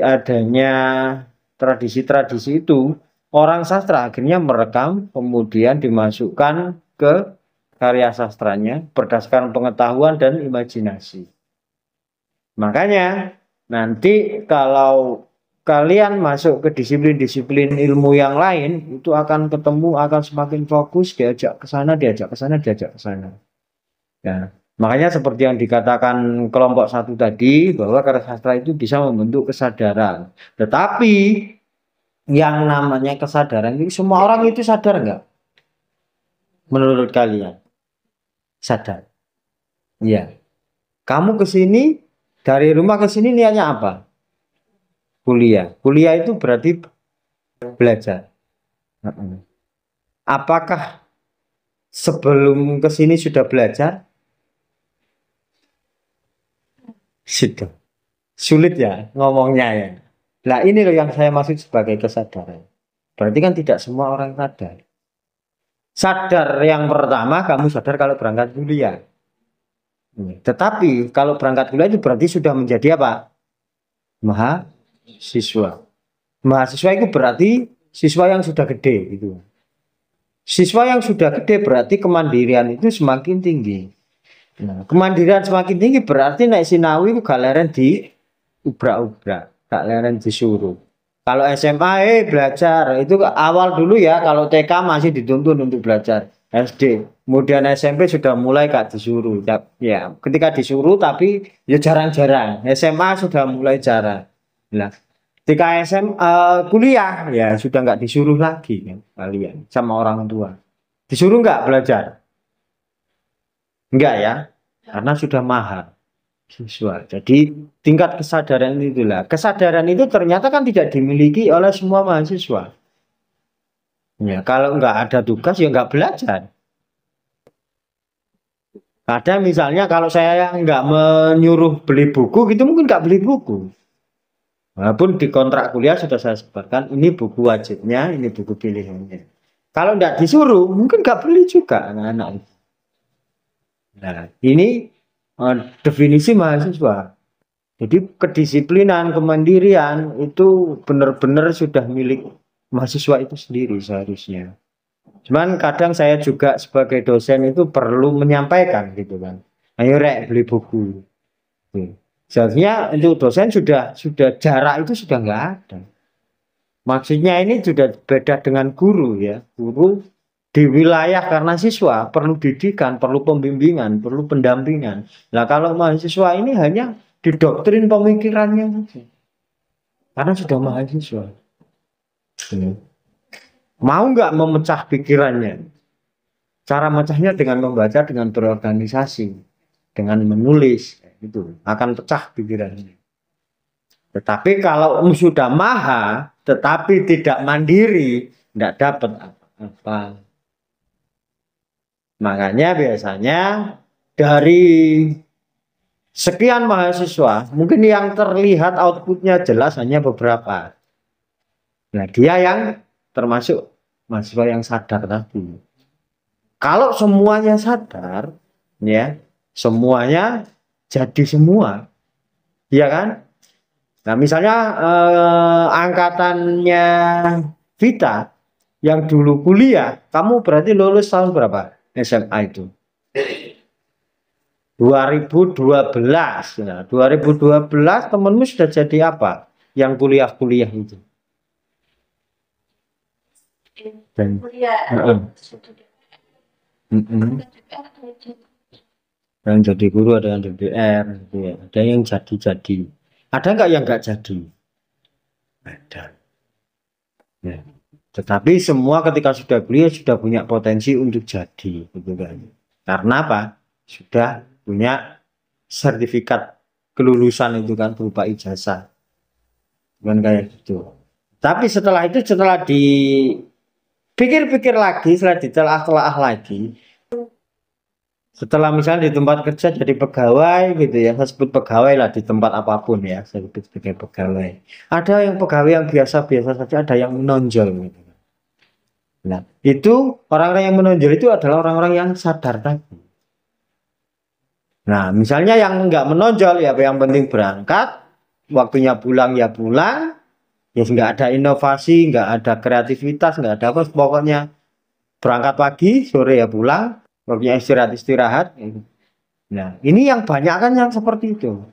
B: adanya tradisi-tradisi itu, orang sastra akhirnya merekam, kemudian dimasukkan ke karya sastranya berdasarkan pengetahuan dan imajinasi. Makanya nanti kalau kalian masuk ke disiplin-disiplin ilmu yang lain, itu akan ketemu, akan semakin fokus, diajak ke sana, diajak ke sana, diajak ke sana. Ya, makanya seperti yang dikatakan kelompok satu tadi, bahwa karya sastra itu bisa membentuk kesadaran. Tetapi yang namanya kesadaran itu semua orang itu sadar nggak? Menurut kalian? Sadar. Iya. Kamu ke sini, dari rumah ke sini niatnya apa? Kuliah. Kuliah itu berarti belajar. Apakah sebelum ke sini sudah belajar? Sudah. Sulit ya ngomongnya ya. Nah ini loh yang saya maksud sebagai kesadaran. Berarti kan tidak semua orang sadar. Sadar yang pertama kamu sadar kalau berangkat kuliah. Tetapi kalau berangkat kuliah itu berarti sudah menjadi apa? Mahasiswa. Mahasiswa itu berarti siswa yang sudah gede gitu. Siswa yang sudah gede berarti kemandirian itu semakin tinggi. Nah, kemandirian semakin tinggi berarti naik sinawi gak leren di ubrak-ubrak, gak leren disuruh. Kalau SMA belajar itu awal dulu ya, kalau TK masih dituntun untuk belajar. SD, kemudian SMP sudah mulai gak disuruh. Ya, ketika disuruh tapi ya jarang-jarang. SMA sudah mulai jarang. Nah, ketika kuliah ya sudah nggak disuruh lagi kan, kalian sama orang tua. Disuruh nggak belajar? Enggak ya, karena sudah mahal siswa. Jadi tingkat kesadaran itulah. Kesadaran itu ternyata kan tidak dimiliki oleh semua mahasiswa. Ya, kalau nggak ada tugas ya nggak belajar. Kadang misalnya kalau saya nggak menyuruh beli buku, gitu mungkin nggak beli buku. Walaupun di kontrak kuliah sudah saya sebarkan, ini buku wajibnya, ini buku pilihannya. Kalau nggak disuruh, mungkin nggak beli juga anak-anak. Nah, ini definisi mahasiswa. Jadi kedisiplinan, kemandirian itu benar-benar sudah milik mahasiswa itu sendiri seharusnya. Cuman kadang saya juga sebagai dosen itu perlu menyampaikan gitu kan. Ayo rek beli buku. Seharusnya untuk dosen sudah jarak itu sudah nggak ada. Maksudnya ini sudah beda dengan guru ya. Guru di wilayah karena siswa perlu didikan, perlu pembimbingan, perlu pendampingan. Nah kalau mahasiswa ini hanya didoktrin pemikirannya saja. Karena sudah mahasiswa. Mau nggak memecah pikirannya? Cara mecahnya dengan membaca, dengan berorganisasi, dengan menulis, itu akan pecah pikirannya. Tetapi kalau sudah maha, tetapi tidak mandiri, tidak dapat apa-apa. Makanya biasanya dari sekian mahasiswa, mungkin yang terlihat outputnya jelas hanya beberapa. Nah, dia yang termasuk mahasiswa yang sadar tadi. Kalau semuanya sadar, ya, semuanya jadi semua, ya kan? Nah, misalnya angkatannya Vita yang dulu kuliah, kamu berarti lulus tahun berapa SMA itu? 2012. Nah, 2012 temenmu sudah jadi apa? Yang kuliah-kuliah itu. Dan, yang jadi guru, ada yang DPR, gitu ya. Ada yang jadi. Ada nggak yang nggak jadi? Ada. Ya. Tetapi semua ketika sudah kuliah sudah punya potensi untuk jadi, gitu kan? Karena apa? Sudah punya sertifikat kelulusan itu kan berupa ijazah, bukan kayak gitu. Tapi setelah itu, setelah dipikir-pikir lagi, setelah ditelaah lagi, setelah misalnya di tempat kerja jadi pegawai gitu ya, saya sebut pegawai lah di tempat apapun ya, saya sebut sebagai pegawai. Ada yang pegawai yang biasa-biasa saja, ada yang menonjol gitu. Nah, itu orang-orang yang menonjol itu adalah orang-orang yang sadar tadi. Nah, misalnya yang nggak menonjol ya, yang penting berangkat, waktunya pulang ya pulang, ya nggak ada inovasi, nggak ada kreativitas, nggak ada apa, pokoknya berangkat pagi, sore ya pulang, waktunya istirahat. Nah, ini yang banyak kan yang seperti itu,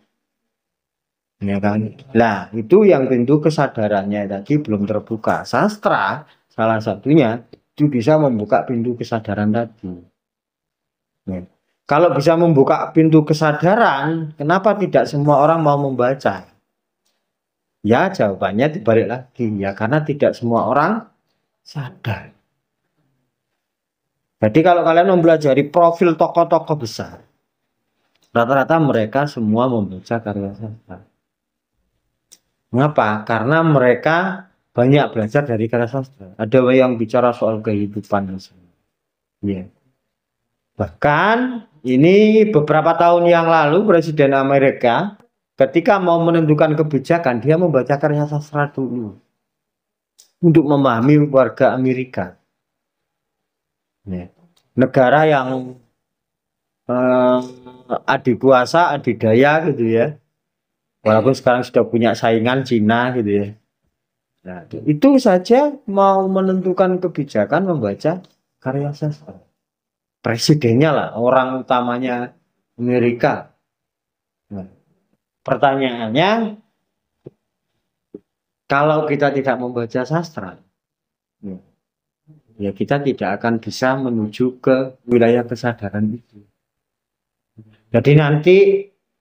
B: ya kan? Nah, itu yang tentu kesadarannya tadi belum terbuka. Sastra salah satunya itu bisa membuka pintu kesadaran tadi. Ya. Kalau bisa membuka pintu kesadaran, kenapa tidak semua orang mau membaca? Ya, jawabannya dibalik lagi. Ya, karena tidak semua orang sadar. Jadi kalau kalian mempelajari profil tokoh-tokoh besar, rata-rata mereka semua membaca karya sastra. Mengapa? Karena mereka banyak belajar dari karya sastra. Ada yang bicara soal kehidupan. Ya. Bahkan ini beberapa tahun yang lalu Presiden Amerika ketika mau menentukan kebijakan, dia membaca karya sastra dulu untuk memahami warga Amerika. Ya. Negara yang adikuasa, adidaya gitu ya. Walaupun sekarang sudah punya saingan Cina gitu ya. Nah, itu saja mau menentukan kebijakan membaca karya sastra. Presidennya lah, orang utamanya Amerika. Nah, pertanyaannya, kalau kita tidak membaca sastra, ya kita tidak akan bisa menuju ke wilayah kesadaran itu. Jadi nanti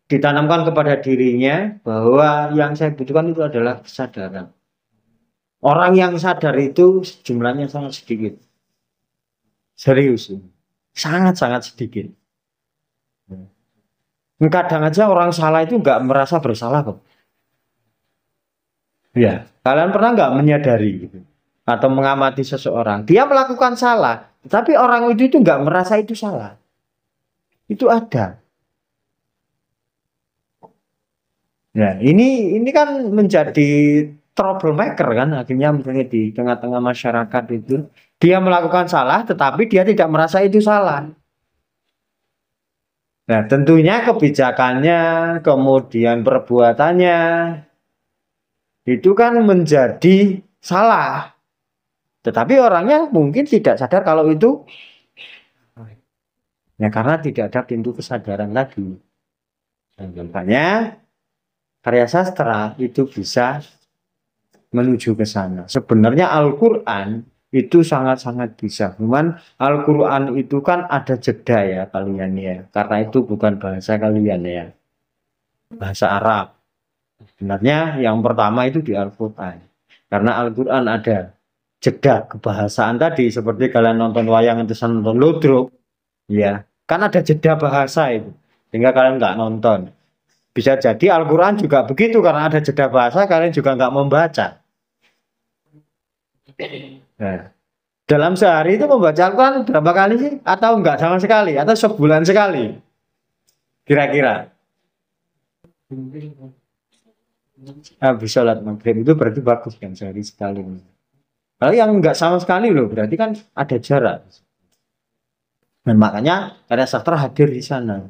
B: ditanamkan kepada dirinya bahwa yang saya butuhkan itu adalah kesadaran. Orang yang sadar itu jumlahnya sangat sedikit. Serius. Sangat-sangat sedikit. Kadang aja orang salah itu nggak merasa bersalah kok. Ya, kalian pernah nggak menyadari gitu? Atau mengamati seseorang, dia melakukan salah, tapi orang itu nggak merasa itu salah. Itu ada. Nah, ini kan menjadi troublemaker kan, akhirnya misalnya di tengah-tengah masyarakat itu dia melakukan salah, tetapi dia tidak merasa itu salah. Nah, tentunya kebijakannya, kemudian perbuatannya, itu kan menjadi salah. Tetapi orangnya mungkin tidak sadar kalau itu, ya karena tidak ada pintu kesadaran lagi. Nah, makanya karya sastra itu bisa menuju ke sana. Sebenarnya Al-Quran itu sangat-sangat bisa. Cuman Al-Quran itu kan ada jeda ya kalian ya. Karena itu bukan bahasa kalian ya. Bahasa Arab. Sebenarnya yang pertama itu di Al-Quran. Karena Al-Quran ada jeda kebahasaan tadi. Seperti kalian nonton wayang itu nonton ludruk. Ya. Kan ada jeda bahasa itu. Sehingga kalian nggak nonton. Bisa jadi Al-Quran juga begitu, karena ada jeda bahasa, kalian juga nggak membaca. Nah, dalam sehari itu membaca Al-Quran berapa kali sih? Atau enggak sama sekali? Atau sebulan sekali? Kira-kira. Habis sholat maghrib itu berarti bagus kan, sehari sekali. Kalau yang enggak sama sekali loh, berarti kan ada jarak. Dan makanya karya sastra hadir di sana.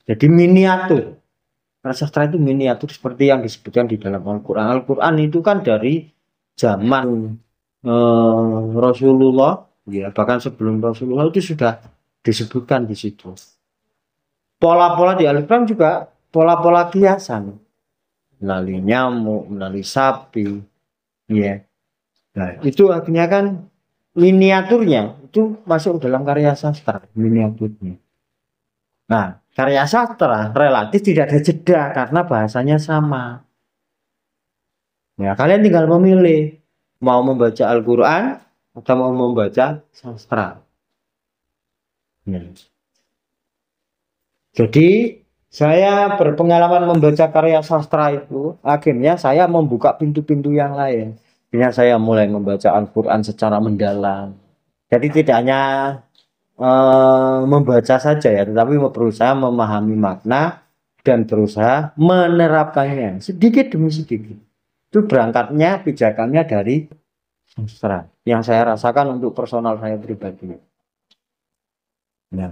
B: Jadi miniatur. Karya sastra itu miniatur seperti yang disebutkan di dalam Al-Quran. Al-Quran itu kan dari zaman Rasulullah, ya bahkan sebelum Rasulullah itu sudah disebutkan di situ. Pola-pola di Al-Quran juga pola-pola kiasan, melalui nyamuk, melalui sapi, ya. Nah, itu akhirnya kan miniaturnya itu masuk dalam karya sastra, miniaturnya. Nah, karya sastra relatif tidak ada jeda karena bahasanya sama. Ya, kalian tinggal memilih mau membaca Al-Quran atau mau membaca sastra. Ya. Jadi saya berpengalaman membaca karya sastra itu, akhirnya saya membuka pintu-pintu yang lain. Akhirnya saya mulai membaca Al-Quran secara mendalam. Jadi tidak hanya membaca saja ya, tetapi berusaha memahami makna dan berusaha menerapkannya sedikit demi sedikit. Itu berangkatnya pijakannya dari sastra yang saya rasakan untuk personal saya pribadi. Nah,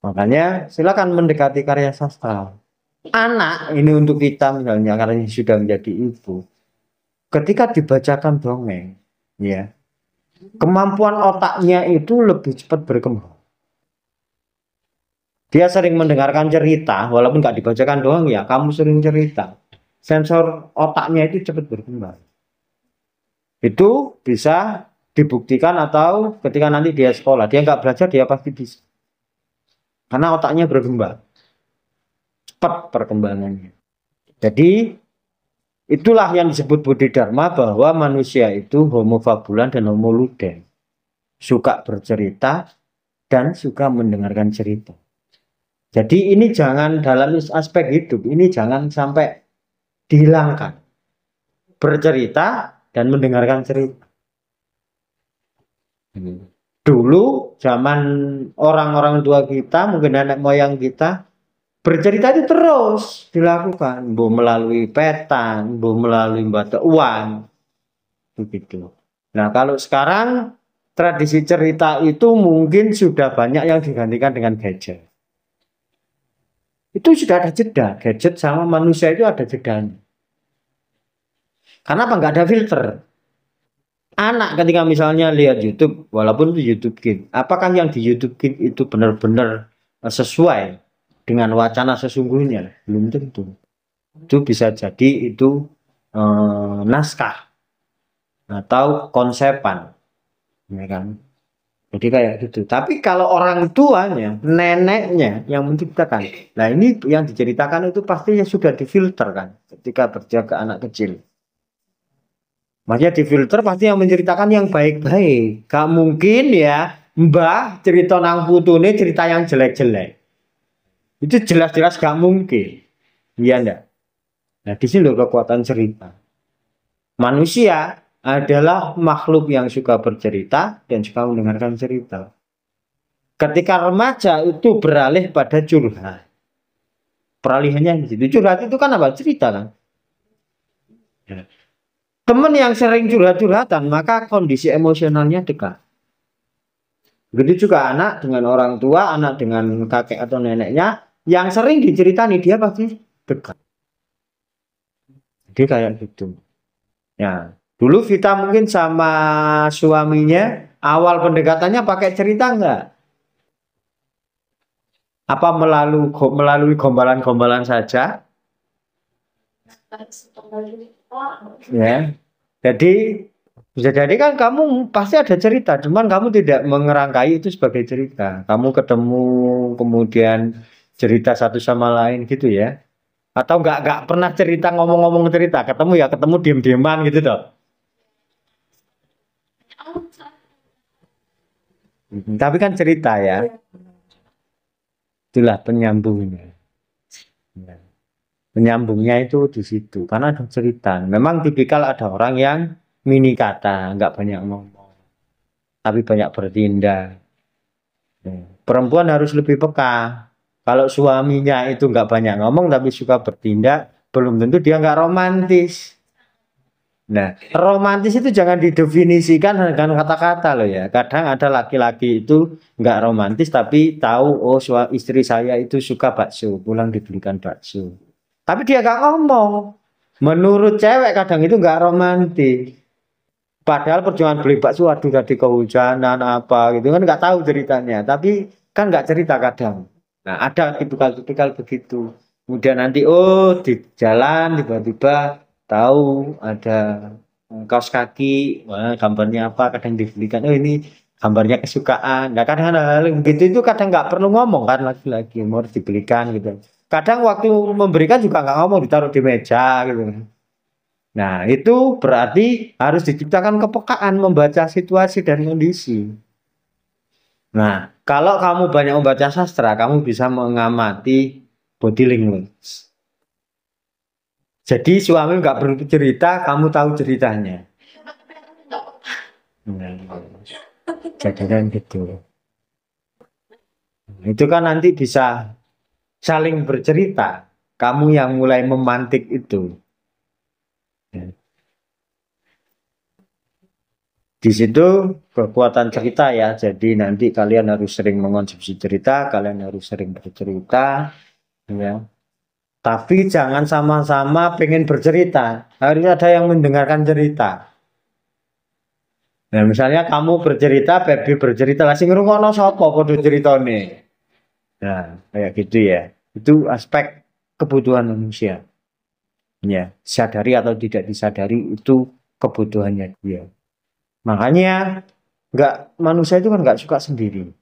B: makanya silakan mendekati karya sastra. Anak ini untuk kita misalnya karena sudah menjadi ibu, ketika dibacakan dongeng, ya kemampuan otaknya itu lebih cepat berkembang. Dia sering mendengarkan cerita, walaupun nggak dibacakan doang ya, kamu sering cerita. Sensor otaknya itu cepat berkembang. Itu bisa dibuktikan atau ketika nanti dia sekolah, dia nggak belajar, dia pasti bisa. Karena otaknya berkembang. Cepat perkembangannya. Jadi, itulah yang disebut Bodhidharma bahwa manusia itu homo fabulan dan homo ludens. Suka bercerita dan suka mendengarkan cerita. Jadi ini jangan dalam aspek hidup, ini jangan sampai dihilangkan. Bercerita dan mendengarkan cerita. Dulu zaman orang-orang tua kita, mungkin nenek moyang kita, bercerita itu terus dilakukan. Bu melalui petan, bu melalui bata uang. Begitu. Nah kalau sekarang tradisi cerita itu mungkin sudah banyak yang digantikan dengan gadget. Itu sudah ada jeda, gadget sama manusia itu ada jedanya. Karena apa? Nggak ada filter. Anak ketika misalnya lihat YouTube, walaupun itu YouTube Kids, apakah yang di YouTube Kids itu benar-benar sesuai dengan wacana sesungguhnya? Belum tentu. Itu bisa jadi itu naskah atau konsepan, ya kan? Jadi kayak gitu. Tapi kalau orang tuanya, neneknya yang menciptakan, nah ini yang diceritakan itu pastinya sudah difilter kan, ketika berjaga anak kecil. Maksudnya difilter pasti yang menceritakan yang baik-baik. Gak mungkin ya mbah cerita nang putune cerita yang jelek-jelek. Itu jelas-jelas gak mungkin. Iya enggak? Nah di sini loh kekuatan cerita. Manusia adalah makhluk yang suka bercerita dan suka mendengarkan cerita. Ketika remaja itu beralih pada curhat. Peralihannya di situ. Curhat itu kan apa? Cerita kan? Ya. Teman yang sering curhat-curhatan, maka kondisi emosionalnya dekat. Begitu juga anak dengan orang tua, anak dengan kakek atau neneknya, yang sering diceritani dia pasti dekat. Jadi kayak gitu. Ya, dulu Vita mungkin sama suaminya awal pendekatannya pakai cerita enggak? Apa melalui gombalan-gombalan saja? Ya. Jadi bisa jadi kan kamu pasti ada cerita, cuman kamu tidak mengerangkai itu sebagai cerita. Kamu ketemu kemudian cerita satu sama lain gitu ya. Atau nggak pernah cerita ngomong-ngomong cerita, ketemu ya ketemu diem-dieman gitu toh. Tapi kan cerita ya. Itulah penyambungnya. Ya. Penyambungnya itu di situ karena ada cerita. Memang tipikal ada orang yang mini kata, nggak banyak ngomong, tapi banyak bertindak. Perempuan harus lebih peka. Kalau suaminya itu nggak banyak ngomong tapi suka bertindak, belum tentu dia nggak romantis. Nah, romantis itu jangan didefinisikan dengan kata-kata loh ya. Kadang ada laki-laki itu nggak romantis tapi tahu oh istri saya itu suka bakso, pulang dibelikan bakso. Tapi dia nggak ngomong. Menurut cewek kadang itu nggak romantis. Padahal perjuangan beli bakso, aduh tadi kehujanan apa gitu kan nggak tahu ceritanya. Tapi kan nggak cerita kadang. Nah ada tipikal-tipikal begitu. Kemudian nanti oh di jalan tiba-tiba tahu ada kaos kaki, wah, gambarnya apa kadang dibelikan. Oh ini gambarnya kesukaan. Nah kadang hal begitu itu kadang nggak perlu ngomong kan lagi-lagi mau dibelikan gitu. Kadang waktu memberikan juga nggak ngomong ditaruh di meja gitu. Nah, itu berarti harus diciptakan kepekaan membaca situasi dan kondisi. Nah, kalau kamu banyak membaca sastra, kamu bisa mengamati body language. Jadi suami nggak perlu cerita, kamu tahu ceritanya. Nah, jadi kan gitu. Itu kan nanti bisa saling bercerita. Kamu yang mulai memantik itu. Di situ kekuatan cerita ya. Jadi nanti kalian harus sering mengonsumsi cerita, kalian harus sering bercerita, ya. Tapi jangan sama-sama pengen bercerita. Harus ada yang mendengarkan cerita. Nah, misalnya kamu bercerita, baby bercerita, lah sing ngrungokno sapa padha ceritane. Nah, kayak gitu ya. Itu aspek kebutuhan manusia. Ya, sadari atau tidak disadari itu kebutuhannya dia. Makanya manusia itu kan nggak suka sendiri.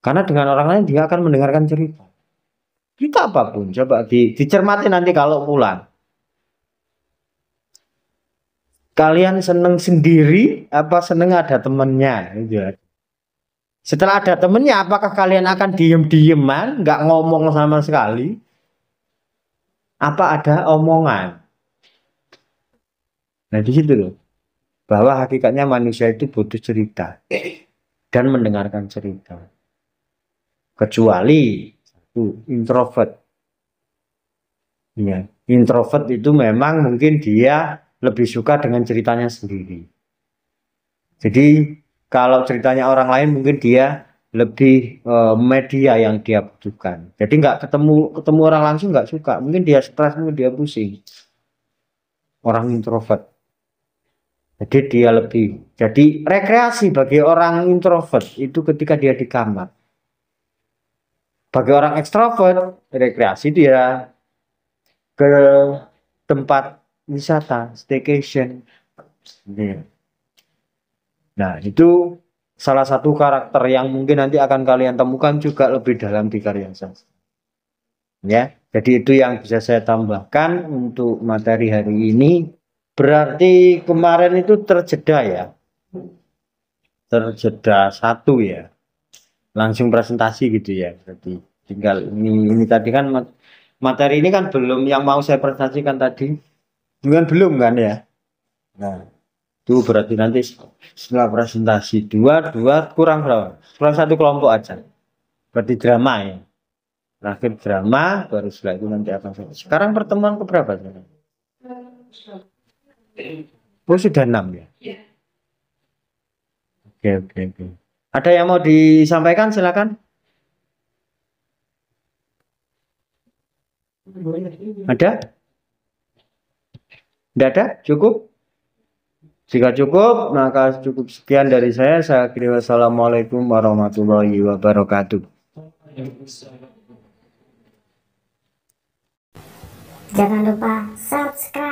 B: Karena dengan orang lain dia akan mendengarkan cerita. Cerita apapun, coba dicermati nanti kalau pulang. Kalian seneng sendiri apa seneng ada temennya? Gitu. Setelah ada temennya, apakah kalian akan diem-dieman, nggak ngomong sama sekali? Apa ada omongan? Nah di situ loh, bahwa hakikatnya manusia itu butuh cerita dan mendengarkan cerita. Kecuali introvert. Ya, introvert itu memang mungkin dia lebih suka dengan ceritanya sendiri. Jadi kalau ceritanya orang lain mungkin dia lebih media yang dia butuhkan. Jadi nggak ketemu orang langsung nggak suka. Mungkin dia stres, mungkin dia pusing. Orang introvert. Jadi dia lebih. Jadi rekreasi bagi orang introvert itu ketika dia di kamar. Bagi orang ekstrovert, rekreasi dia ke tempat wisata, staycation. Nah, itu salah satu karakter yang mungkin nanti akan kalian temukan juga lebih dalam di karya sastra. Ya, jadi itu yang bisa saya tambahkan untuk materi hari ini. Berarti kemarin itu terjeda ya. Terjeda satu ya. Langsung presentasi gitu ya. Berarti tinggal ini tadi kan materi ini kan belum yang mau saya presentasikan tadi. Dengan belum kan ya. Nah, itu berarti nanti setelah presentasi dua kurang berapa? Kurang satu kelompok aja. Berarti drama ya. Terakhir drama, baru setelah itu nanti akan selesai. Sekarang pertemuan keberapa? Oh sudah 6 ya? Oke. Ada yang mau disampaikan silakan. Ada? Tidak ada? Cukup? Jika cukup, maka cukup sekian dari saya. Saya kira wassalamualaikum warahmatullahi wabarakatuh.
D: Jangan lupa subscribe.